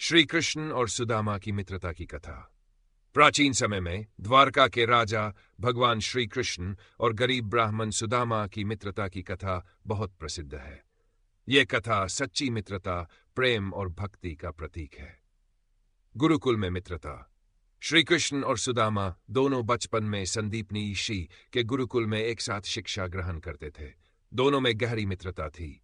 श्री कृष्ण और सुदामा की मित्रता की कथा। प्राचीन समय में द्वारका के राजा भगवान श्री कृष्ण और गरीब ब्राह्मण सुदामा की मित्रता की कथा बहुत प्रसिद्ध है। यह कथा सच्ची मित्रता, प्रेम और भक्ति का प्रतीक है। गुरुकुल में मित्रता। श्री कृष्ण और सुदामा दोनों बचपन में संदीपनी ऋषि के गुरुकुल में एक साथ शिक्षा ग्रहण करते थे। दोनों में गहरी मित्रता थी।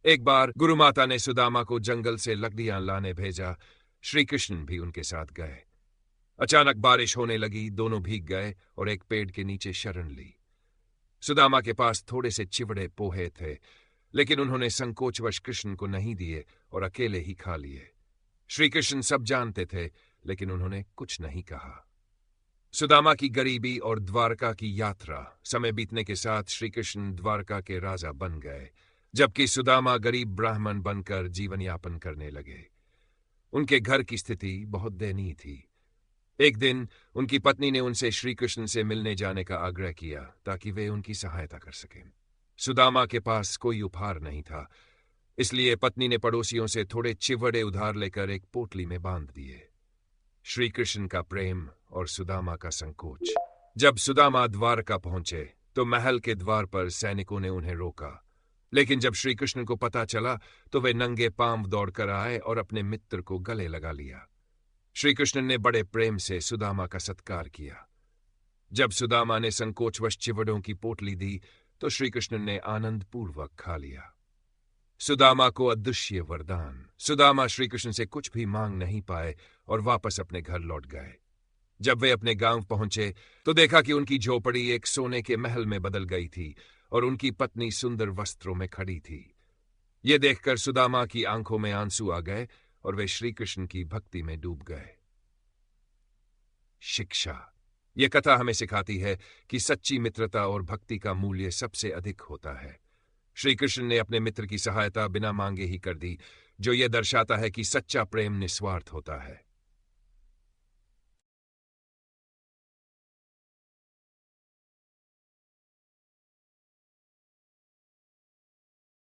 एक बार गुरुमाता ने सुदामा को जंगल से लकड़ियां लाने भेजा। श्री कृष्ण भी उनके साथ गए। अचानक बारिश होने लगी, दोनों भीग गए और एक पेड़ के नीचे शरण ली। सुदामा के पास थोड़े से चिवड़े पोहे थे, लेकिन उन्होंने संकोचवश कृष्ण को नहीं दिए और अकेले ही खा लिए। श्री कृष्ण सब जानते थे, लेकिन उन्होंने कुछ नहीं कहा। सुदामा की गरीबी और द्वारका की यात्रा। समय बीतने के साथ श्री कृष्ण द्वारका के राजा बन गए, जबकि सुदामा गरीब ब्राह्मण बनकर जीवन यापन करने लगे। उनके घर की स्थिति बहुत दयनीय थी। एक दिन उनकी पत्नी ने उनसे श्री कृष्ण से मिलने जाने का आग्रह किया ताकि वे उनकी सहायता कर सकें। सुदामा के पास कोई उपहार नहीं था, इसलिए पत्नी ने पड़ोसियों से थोड़े चिवड़े उधार लेकर एक पोटली में बांध दिए। श्री कृष्ण का प्रेम और सुदामा का संकोच। जब सुदामा द्वारका पहुंचे तो महल के द्वार पर सैनिकों ने उन्हें रोका, लेकिन जब श्री कृष्ण को पता चला तो वे नंगे पांव दौड़कर आए और अपने मित्र को गले लगा लिया। श्री कृष्ण ने बड़े प्रेम से सुदामा का सत्कार किया। जब सुदामा ने संकोचवश चिवड़ों की पोटली दी तो श्री कृष्ण ने आनंद पूर्वक खा लिया। सुदामा को अदृश्य वरदान। सुदामा श्री कृष्ण से कुछ भी मांग नहीं पाए और वापस अपने घर लौट गए। जब वे अपने गांव पहुंचे तो देखा कि उनकी झोपड़ी एक सोने के महल में बदल गई थी और उनकी पत्नी सुंदर वस्त्रों में खड़ी थी। ये देखकर सुदामा की आंखों में आंसू आ गए और वे श्री कृष्ण की भक्ति में डूब गए। शिक्षा। यह कथा हमें सिखाती है कि सच्ची मित्रता और भक्ति का मूल्य सबसे अधिक होता है। श्री कृष्ण ने अपने मित्र की सहायता बिना मांगे ही कर दी, जो यह दर्शाता है कि सच्चा प्रेम निस्वार्थ होता है।